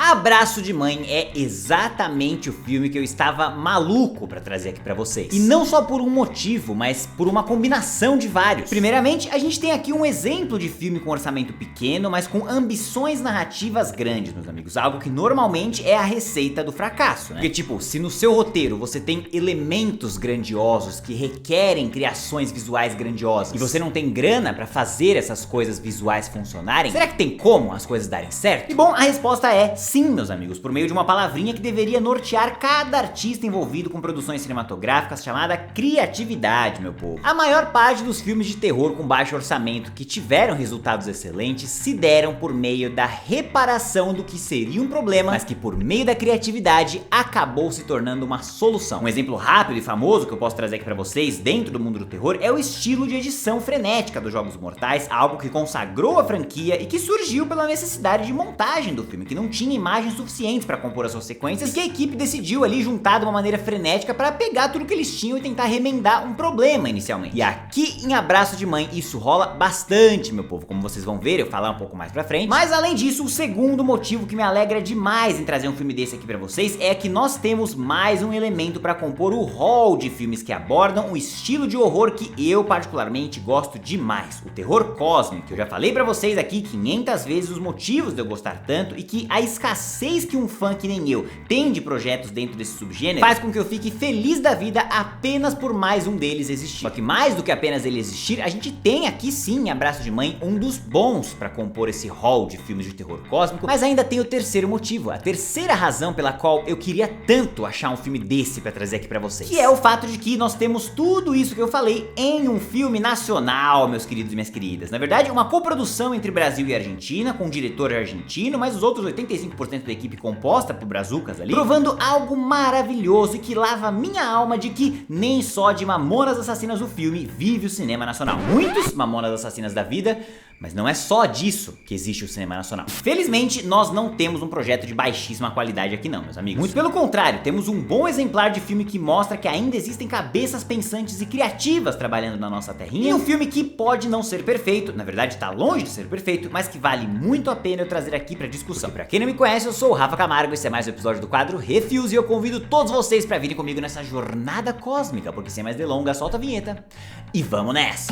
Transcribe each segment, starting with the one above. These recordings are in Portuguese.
Abraço de Mãe é exatamente o filme que eu estava maluco pra trazer aqui pra vocês. E não só por um motivo, mas por uma combinação de vários. Primeiramente, a gente tem aqui um exemplo de filme com orçamento pequeno, mas com ambições narrativas grandes, meus amigos. Algo que normalmente é a receita do fracasso, né? Porque tipo, se no seu roteiro você tem elementos grandiosos que requerem criações visuais grandiosas e você não tem grana pra fazer essas coisas visuais funcionarem, será que tem como as coisas darem certo? E bom, a resposta é sim, meus amigos, por meio de uma palavrinha que deveria nortear cada artista envolvido com produções cinematográficas, chamada criatividade, meu povo. A maior parte dos filmes de terror com baixo orçamento que tiveram resultados excelentes se deram por meio da reparação do que seria um problema, mas que por meio da criatividade acabou se tornando uma solução. Um exemplo rápido e famoso que eu posso trazer aqui pra vocês dentro do mundo do terror é o estilo de edição frenética dos Jogos Mortais, algo que consagrou a franquia e que surgiu pela necessidade de montagem do filme, que não tinha imagens suficientes para compor as suas sequências, e que a equipe decidiu ali juntar de uma maneira frenética para pegar tudo que eles tinham e tentar remendar um problema inicialmente. E aqui em Abraço de Mãe isso rola bastante, meu povo, como vocês vão ver, eu falar um pouco mais pra frente. Mas além disso, o segundo motivo que me alegra demais em trazer um filme desse aqui pra vocês é que nós temos mais um elemento para compor o hall de filmes que abordam o estilo de horror que eu particularmente gosto demais, o terror cósmico. Eu já falei pra vocês aqui 500 vezes os motivos de eu gostar tanto e que a escassez que um fã que nem eu tem de projetos dentro desse subgênero faz com que eu fique feliz da vida apenas por mais um deles existir. Só que mais do que apenas ele existir, a gente tem aqui sim em Abraço de Mãe um dos bons pra compor esse hall de filmes de terror cósmico, mas ainda tem o terceiro motivo, a terceira razão pela qual eu queria tanto achar um filme desse pra trazer aqui pra vocês, que é o fato de que nós temos tudo isso que eu falei em um filme nacional, meus queridos e minhas queridas. Na verdade, uma coprodução entre Brasil e Argentina, com um diretor argentino, mas os outros 85% da equipe composta por brazucas ali, provando algo maravilhoso e que lava minha alma de que nem só de Mamonas Assassinas o filme vive o cinema nacional. Muitos Mamonas Assassinas da vida, mas não é só disso que existe o cinema nacional. Felizmente, nós não temos um projeto de baixíssima qualidade aqui não, meus amigos. Muito pelo contrário, temos um bom exemplar de filme que mostra que ainda existem cabeças pensantes e criativas trabalhando na nossa terrinha. E um filme que pode não ser perfeito, na verdade tá longe de ser perfeito, mas que vale muito a pena eu trazer aqui pra discussão. Porque pra quem não me conhece, eu sou o Rafa Camargo, esse é mais um episódio do quadro Refis e eu convido todos vocês pra virem comigo nessa jornada cósmica, porque sem mais delongas, solta a vinheta e vamos nessa!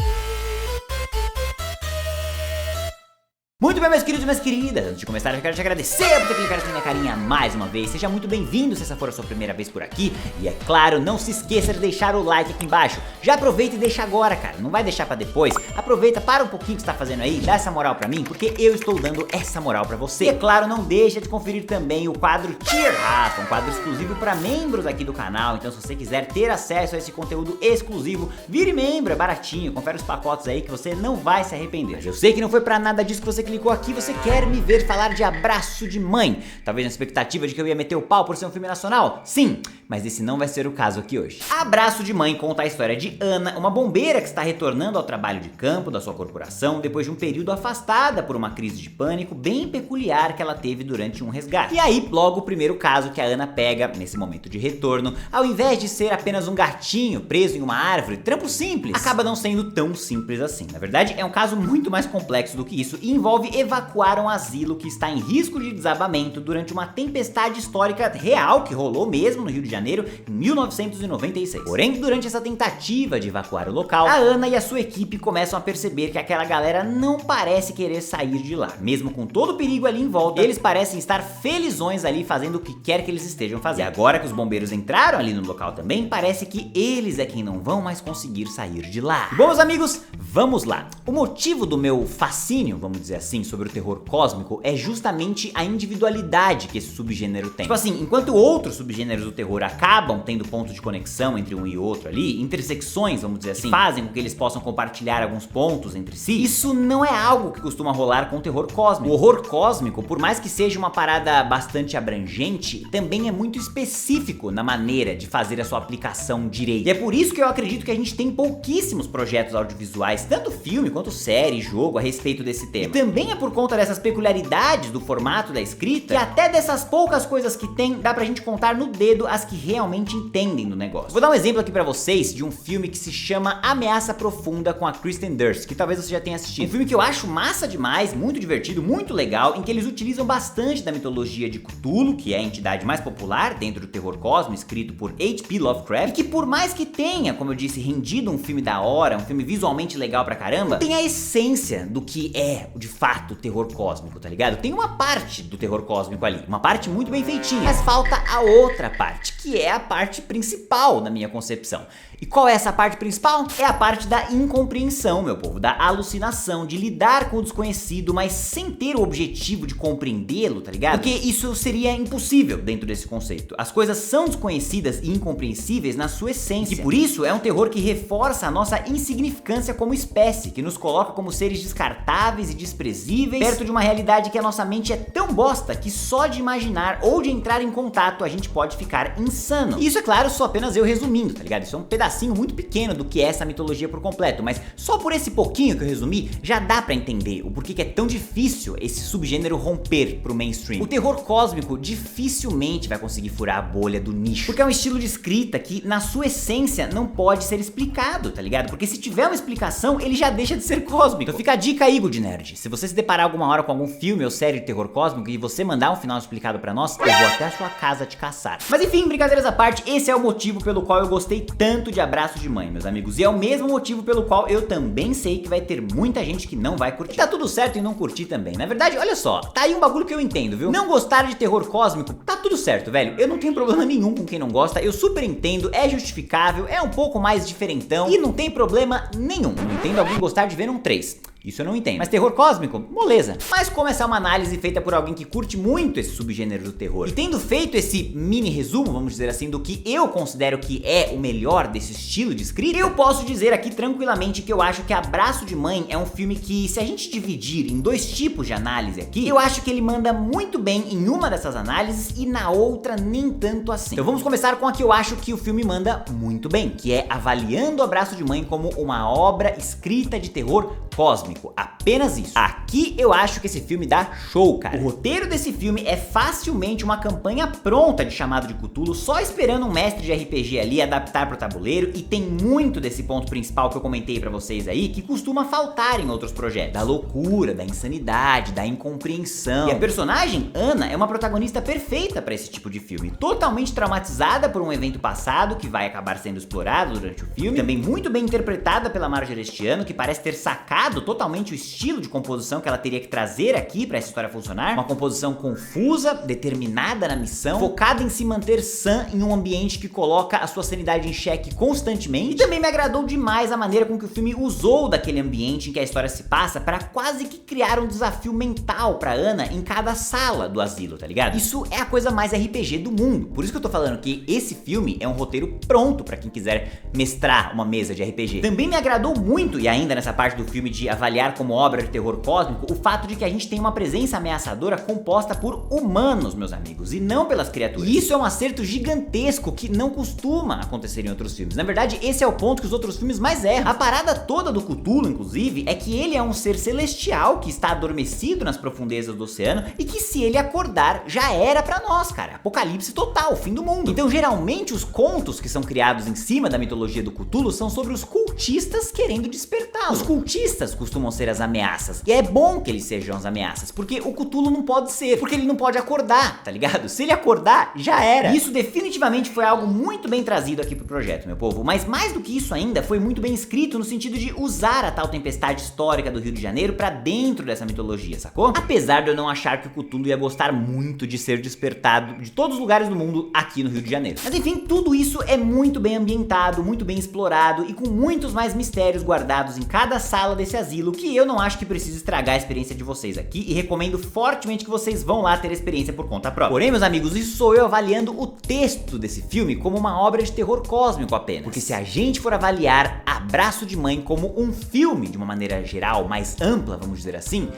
Muito bem, meus queridos e minhas queridas, antes de começar eu quero te agradecer por ter clicado aqui na minha carinha mais uma vez. Seja muito bem-vindo se essa for a sua primeira vez por aqui. E é claro, não se esqueça de deixar o like aqui embaixo. Já aproveita e deixa agora, cara, não vai deixar pra depois. Aproveita, para um pouquinho o que você tá fazendo aí, dá essa moral pra mim, porque eu estou dando essa moral pra você. E é claro, não deixa de conferir também o quadro Tier Rafa, um quadro exclusivo pra membros aqui do canal. Então se você quiser ter acesso a esse conteúdo exclusivo, vire membro, é baratinho, confere os pacotes aí que você não vai se arrepender. Mas eu sei que não foi pra nada disso que você clicou aqui, você quer me ver falar de Abraço de Mãe, talvez na expectativa de que eu ia meter o pau por ser um filme nacional? Sim, mas esse não vai ser o caso aqui hoje. Abraço de Mãe conta a história de Ana, uma bombeira que está retornando ao trabalho de campo da sua corporação depois de um período afastada por uma crise de pânico bem peculiar que ela teve durante um resgate. E aí, logo o primeiro caso que a Ana pega nesse momento de retorno, ao invés de ser apenas um gatinho preso em uma árvore, trampo simples, acaba não sendo tão simples assim. Na verdade, é um caso muito mais complexo do que isso e envolve evacuar um asilo que está em risco de desabamento durante uma tempestade histórica real que rolou mesmo no Rio de Janeiro em 1996. Porém, durante essa tentativa de evacuar o local, a Ana e a sua equipe começam a perceber que aquela galera não parece querer sair de lá. Mesmo com todo o perigo ali em volta, eles parecem estar felizões ali fazendo o que quer que eles estejam fazendo. E agora que os bombeiros entraram ali no local também, parece que eles é quem não vão mais conseguir sair de lá. Bom, meus amigos, vamos lá. O motivo do meu fascínio, vamos dizer assim, sobre o terror cósmico é justamente a individualidade que esse subgênero tem. Tipo assim, enquanto outros subgêneros do terror acabam tendo pontos de conexão entre um e outro ali, intersecções, vamos dizer assim, que fazem com que eles possam compartilhar alguns pontos entre si, isso não é algo que costuma rolar com o terror cósmico. O horror cósmico, por mais que seja uma parada bastante abrangente, também é muito específico na maneira de fazer a sua aplicação direito. E é por isso que eu acredito que a gente tem pouquíssimos projetos audiovisuais, tanto filme quanto série, jogo, a respeito desse tema. E também é por conta dessas peculiaridades do formato da escrita, que até dessas poucas coisas que tem, dá pra gente contar no dedo as que realmente entendem do negócio. Vou dar um exemplo aqui pra vocês de um filme que se chama Ameaça Profunda, com a Kristen Dunst, que talvez você já tenha assistido. Um filme que eu acho massa demais, muito divertido, muito legal, em que eles utilizam bastante da mitologia de Cthulhu, que é a entidade mais popular dentro do terror cósmico, escrito por H.P. Lovecraft, e que por mais que tenha, como eu disse, rendido um filme da hora, um filme visualmente legal pra caramba, tem a essência do que é, de fato, o terror cósmico, tá ligado? Tem uma parte do terror cósmico ali, uma parte muito bem feitinha, mas falta a outra parte, que é a parte principal na minha concepção. E qual é essa parte principal? É a parte da incompreensão, meu povo, da alucinação, de lidar com o desconhecido, mas sem ter o objetivo de compreendê-lo, tá ligado? Porque isso seria impossível dentro desse conceito. As coisas são desconhecidas e incompreensíveis na sua essência. E por isso é um terror que reforça a nossa insignificância como espécie, que nos coloca como seres descartáveis e desprezíveis, perto de uma realidade que a nossa mente é tão bosta que só de imaginar ou de entrar em contato a gente pode ficar insano. E isso, é claro, só apenas eu resumindo, tá ligado? Isso é um pedacinho muito pequeno do que é essa mitologia por completo, mas só por esse pouquinho que eu resumi, já dá pra entender o porquê que é tão difícil esse subgênero romper pro mainstream. O terror cósmico dificilmente vai conseguir furar a bolha do nicho, porque é um estilo de escrita que, na sua essência, não pode ser explicado, tá ligado? Porque se tiver uma explicação, ele já deixa de ser cósmico. Então fica a dica aí, Good Nerd. Se você se deparar alguma hora com algum filme ou série de terror cósmico e você mandar um final explicado pra nós, eu vou até a sua casa te caçar. Mas enfim, brincadeiras à parte, esse é o motivo pelo qual eu gostei tanto de Abraço de Mãe, meus amigos. E é o mesmo motivo pelo qual eu também sei que vai ter muita gente que não vai curtir. E tá tudo certo em não curtir também. Na verdade, olha só, tá aí um bagulho que eu entendo, viu? Não gostar de terror cósmico, tá tudo certo, velho. Eu não tenho problema nenhum com quem não gosta, eu super entendo, é justificável, é um pouco mais diferentão e não tem problema nenhum. Não entendo alguém gostar de Venom 3. Isso eu não entendo. Mas terror cósmico? Moleza. Mas como essa é uma análise feita por alguém que curte muito esse subgênero do terror, e tendo feito esse mini resumo, vamos dizer assim, do que eu considero que é o melhor desse estilo de escrita, eu posso dizer aqui tranquilamente que eu acho que Abraço de Mãe é um filme que, se a gente dividir em dois tipos de análise aqui, eu acho que ele manda muito bem em uma dessas análises e na outra nem tanto assim. Então vamos começar com a que eu acho que o filme manda muito bem, que é avaliando Abraço de Mãe como uma obra escrita de terror cósmico. Apenas isso. Aqui eu acho que esse filme dá show, cara. O roteiro desse filme é facilmente uma campanha pronta de chamado de Cthulhu, só esperando um mestre de RPG ali adaptar pro tabuleiro, e tem muito desse ponto principal que eu comentei pra vocês aí, que costuma faltar em outros projetos. Da loucura, da insanidade, da incompreensão. E a personagem, Ana, é uma protagonista perfeita pra esse tipo de filme. Totalmente traumatizada por um evento passado, que vai acabar sendo explorado durante o filme. Também muito bem interpretada pela Marjorie este ano, que parece ter sacado totalmente o estilo de composição que ela teria que trazer aqui pra essa história funcionar. Uma composição confusa, determinada na missão, focada em se manter sã em um ambiente que coloca a sua sanidade em xeque constantemente. E também me agradou demais a maneira com que o filme usou daquele ambiente em que a história se passa pra quase que criar um desafio mental pra Ana em cada sala do asilo, tá ligado? Isso é a coisa mais RPG do mundo. Por isso que eu tô falando que esse filme é um roteiro pronto pra quem quiser mestrar uma mesa de RPG. Também me agradou muito, e ainda nessa parte do filme de avaliar como obra de terror cósmico, o fato de que a gente tem uma presença ameaçadora composta por humanos, meus amigos, e não pelas criaturas. E isso é um acerto gigantesco que não costuma acontecer em outros filmes. Na verdade, esse é o ponto que os outros filmes mais erram. A parada toda do Cthulhu, inclusive, é que ele é um ser celestial que está adormecido nas profundezas do oceano e que, se ele acordar, já era pra nós, cara. Apocalipse total, fim do mundo. Então, geralmente, os contos que são criados em cima da mitologia do Cthulhu são sobre os cultistas querendo despertá-lo. Os cultistas costumam ser as ameaças, e é bom que eles sejam as ameaças, porque o Cthulhu não pode ser, porque ele não pode acordar, tá ligado? Se ele acordar, já era. Isso definitivamente foi algo muito bem trazido aqui pro projeto, meu povo, mas mais do que isso ainda, foi muito bem escrito no sentido de usar a tal tempestade histórica do Rio de Janeiro pra dentro dessa mitologia, sacou? Apesar de eu não achar que o Cthulhu ia gostar muito de ser despertado de todos os lugares do mundo aqui no Rio de Janeiro. Mas enfim, tudo isso é muito bem ambientado, muito bem explorado e com muitos mais mistérios guardados em cada sala desse asilo, que eu não acho que precisa estragar a experiência de vocês aqui, e recomendo fortemente que vocês vão lá ter a experiência por conta própria. Porém, meus amigos, isso sou eu avaliando o texto desse filme como uma obra de terror cósmico apenas. Porque se a gente for avaliar a Braço de Mãe como um filme, de uma maneira geral, mais ampla, vamos dizer assim,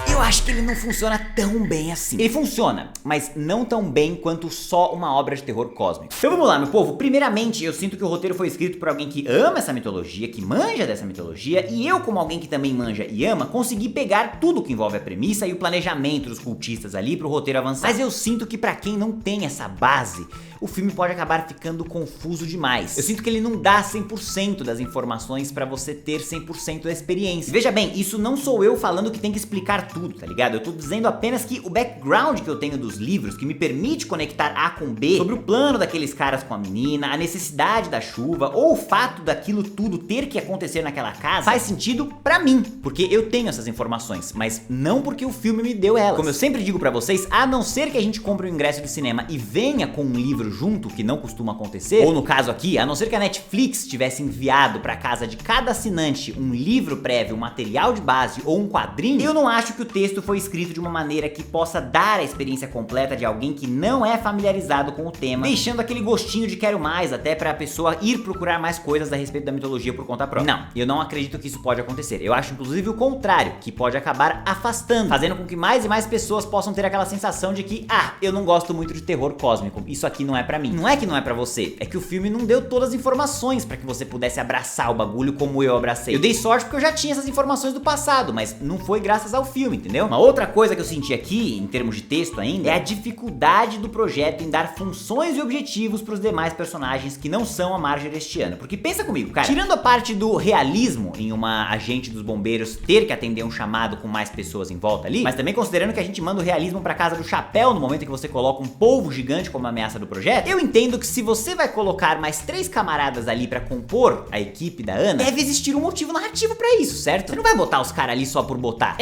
eu acho que ele não funciona tão bem assim. Ele funciona, mas não tão bem quanto só uma obra de terror cósmico. Então vamos lá, meu povo. Primeiramente, eu sinto que o roteiro foi escrito por alguém que ama essa mitologia, que manja dessa mitologia, e eu, como alguém que também manja e ama, consegui pegar tudo que envolve a premissa e o planejamento dos cultistas ali pro roteiro avançar. Mas eu sinto que pra quem não tem essa base, o filme pode acabar ficando confuso demais. Eu sinto que ele não dá 100% das informações pra você ter 100% da experiência. Veja bem, isso não sou eu falando que tem que explicar tudo, tá ligado? Eu tô dizendo apenas que o background que eu tenho dos livros, que me permite conectar A com B, sobre o plano daqueles caras com a menina, a necessidade da chuva, ou o fato daquilo tudo ter que acontecer naquela casa, faz sentido pra mim, porque eu tenho essas informações, mas não porque o filme me deu elas. Como eu sempre digo pra vocês, a não ser que a gente compre um ingresso de cinema e venha com um livro junto, que não costuma acontecer, ou no caso aqui, a não ser que a Netflix tivesse enviado pra casa de cada assinante um livro prévio, um material de base ou um quadrinho, eu não acho que o texto foi escrito de uma maneira que possa dar a experiência completa de alguém que não é familiarizado com o tema, deixando aquele gostinho de quero mais até pra pessoa ir procurar mais coisas a respeito da mitologia por conta própria. Não, eu não acredito que isso pode acontecer. Eu acho inclusive o contrário, que pode acabar afastando, fazendo com que mais e mais pessoas possam ter aquela sensação de que, eu não gosto muito de terror cósmico, isso aqui não é pra mim. Não é que não é pra você, é que o filme não deu todas as informações pra que você pudesse abraçar o bagulho como eu abracei. Eu dei sorte porque eu já tinha essas informações do passado, mas não foi graças ao filme, entendeu? Uma outra coisa que eu senti aqui, em termos de texto ainda, é a dificuldade do projeto em dar funções e objetivos pros demais personagens que não são a Marjorie este ano. Porque pensa comigo, cara, tirando a parte do realismo em uma agente dos bombeiros ter que atender um chamado com mais pessoas em volta ali, mas também considerando que a gente manda o realismo pra casa do chapéu no momento em que você coloca um polvo gigante como ameaça do projeto, eu entendo que se você vai colocar mais 3 camaradas ali pra compor a equipe da Ana, deve existir um motivo narrativo pra isso, certo? Você não vai botar os caras ali só por botar.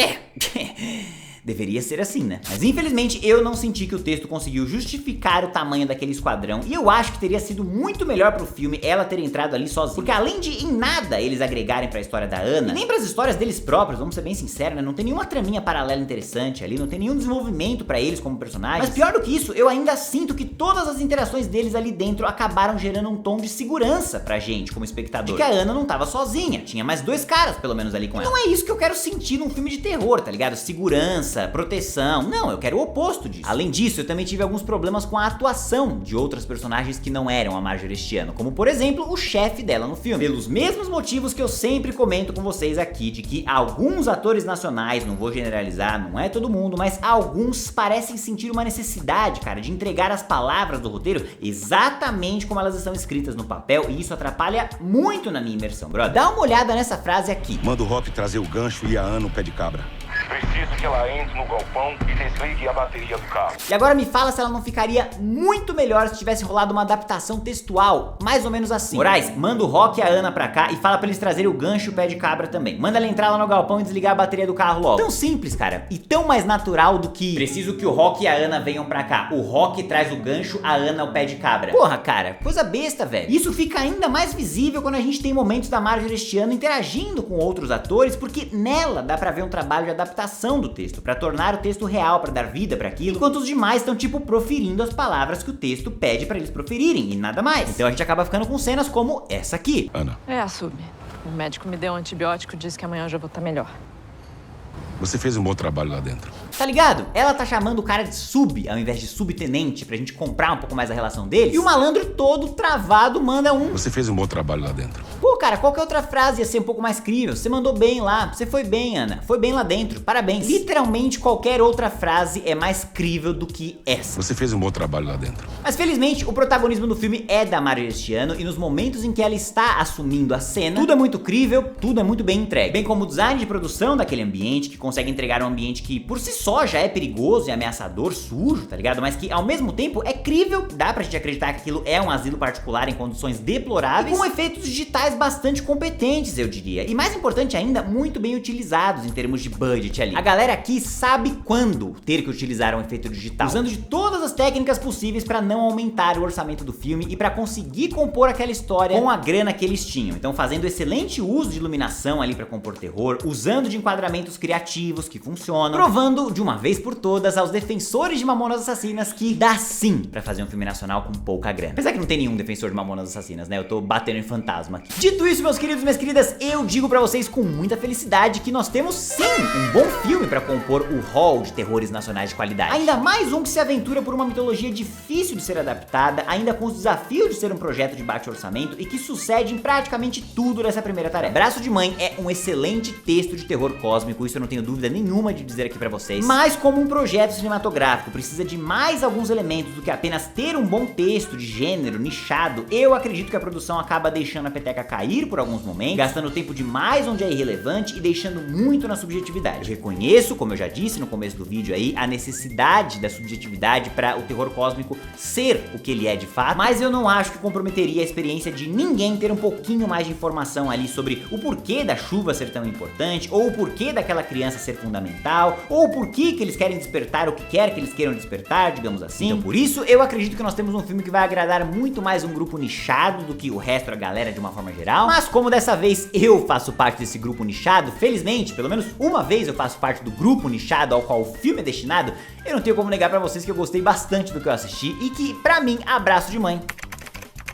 Deveria ser assim, né? Mas infelizmente eu não senti que o texto conseguiu justificar o tamanho daquele esquadrão, e eu acho que teria sido muito melhor pro filme ela ter entrado ali sozinha. Porque além de em nada eles agregarem pra história da Ana, e nem pras histórias deles próprios, vamos ser bem sinceros, né? Não tem nenhuma traminha paralela interessante ali, não tem nenhum desenvolvimento pra eles como personagens. Mas pior do que isso, eu ainda sinto que todas as interações deles ali dentro acabaram gerando um tom de segurança pra gente, como espectador. De que a Ana não tava sozinha, tinha mais 2 caras pelo menos ali com ela. Não é isso que eu quero sentir num filme de terror, tá ligado? Segurança, proteção, não, eu quero o oposto disso. Além disso, eu também tive alguns problemas com a atuação de outras personagens que não eram a Marjorie este ano, como por exemplo, o chefe dela no filme. Pelos mesmos motivos que eu sempre comento com vocês aqui, de que alguns atores nacionais, não vou generalizar, não é todo mundo, mas alguns parecem sentir uma necessidade, cara, de entregar as palavras do roteiro exatamente como elas estão escritas no papel, e isso atrapalha muito na minha imersão, brother. Dá uma olhada nessa frase aqui. Manda o Rock trazer o gancho e a Ana o pé de cabra. Preciso que ela entre no galpão e desligue a bateria do carro. E agora me fala se ela não ficaria muito melhor se tivesse rolado uma adaptação textual, mais ou menos assim. Moraes, manda o Rock e a Ana pra cá e fala pra eles trazerem o gancho e o pé de cabra também. Manda ela entrar lá no galpão e desligar a bateria do carro logo. Tão simples, cara, e tão mais natural do que preciso que o Rock e a Ana venham pra cá. O Rock traz o gancho, a Ana o pé de cabra. Porra, cara, coisa besta, velho. Isso fica ainda mais visível quando a gente tem momentos da Marjorie este ano interagindo com outros atores, porque nela dá pra ver um trabalho de adaptação do texto, pra tornar o texto real, pra dar vida pra aquilo, enquanto os demais estão tipo proferindo as palavras que o texto pede pra eles proferirem e nada mais. Então a gente acaba ficando com cenas como essa aqui. Ana. Sub. O médico me deu um antibiótico e disse que amanhã eu já vou estar melhor. Você fez um bom trabalho lá dentro. Tá ligado? Ela tá chamando o cara de sub, ao invés de subtenente, pra gente comprar um pouco mais a relação deles. E o malandro todo travado manda um: Você fez um bom trabalho lá dentro. Pô, cara, qualquer outra frase ia ser um pouco mais crível. Você mandou bem lá, você foi bem, Ana. Foi bem lá dentro, parabéns. Literalmente qualquer outra frase é mais crível do que essa. Você fez um bom trabalho lá dentro. Mas felizmente o protagonismo do filme é da Marjorie este ano, e nos momentos em que ela está assumindo a cena, tudo é muito crível, tudo é muito bem entregue. Bem como o design de produção daquele ambiente, que consegue entregar um ambiente que por si só já é perigoso e ameaçador, sujo, tá ligado? Mas que ao mesmo tempo é crível, dá pra gente acreditar que aquilo é um asilo particular em condições deploráveis, e com efeitos digitais bastante competentes, eu diria. E mais importante ainda, muito bem utilizados em termos de budget ali. A galera aqui sabe quando ter que utilizar um efeito digital, usando de todas as técnicas possíveis pra não aumentar o orçamento do filme e pra conseguir compor aquela história com a grana que eles tinham. Então fazendo excelente uso de iluminação ali pra compor terror, usando de enquadramentos criativos que funcionam, provando de uma vez por todas aos defensores de Mamonas Assassinas que dá sim pra fazer um filme nacional com pouca grana. Apesar que não tem nenhum defensor de Mamonas Assassinas, né? Eu tô batendo em fantasma aqui. Dito isso, meus queridos e minhas queridas, eu digo pra vocês com muita felicidade que nós temos sim um bom filme pra compor o hall de terrores nacionais de qualidade. Ainda mais um que se aventura por uma mitologia difícil de ser adaptada, ainda com os desafios de ser um projeto de baixo orçamento e que sucede em praticamente tudo nessa primeira tarefa. Braço de Mãe é um excelente texto de terror cósmico, isso eu não tenho dúvida nenhuma de dizer aqui pra vocês, mas como um projeto cinematográfico precisa de mais alguns elementos do que apenas ter um bom texto de gênero nichado, eu acredito que a produção acaba deixando a peteca cair por alguns momentos, gastando tempo demais onde é irrelevante e deixando muito na subjetividade. Eu reconheço, como eu já disse no começo do vídeo aí, a necessidade da subjetividade para o terror cósmico ser o que ele é de fato, mas eu não acho que comprometeria a experiência de ninguém ter um pouquinho mais de informação ali sobre o porquê da chuva ser tão importante, ou o porquê daquela criança ser fundamental, ou o porquê que eles querem despertar o que quer que eles queiram despertar, digamos assim. Então por isso eu acredito que nós temos um filme que vai agradar muito mais um grupo nichado do que o resto da galera de uma forma geral, mas como dessa vez eu faço parte desse grupo nichado, felizmente, pelo menos uma vez eu faço parte do grupo nichado ao qual o filme é destinado, eu não tenho como negar pra vocês que eu gostei bastante do que eu assisti e que, pra mim, Abraço de Mãe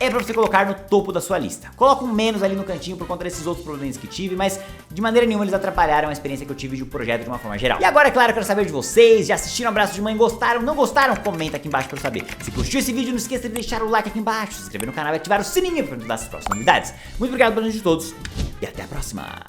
é pra você colocar no topo da sua lista. Coloca um menos ali no cantinho por conta desses outros problemas que tive, mas de maneira nenhuma eles atrapalharam a experiência que eu tive de um projeto de uma forma geral. E agora, é claro, eu quero saber de vocês, já assistiram Abraço de Mãe, gostaram, não gostaram? Comenta aqui embaixo pra eu saber. Se curtiu esse vídeo, não esqueça de deixar o like aqui embaixo, se inscrever no canal e ativar o sininho pra não dar as próximas novidades. Muito obrigado pela ajuda de todos e até a próxima.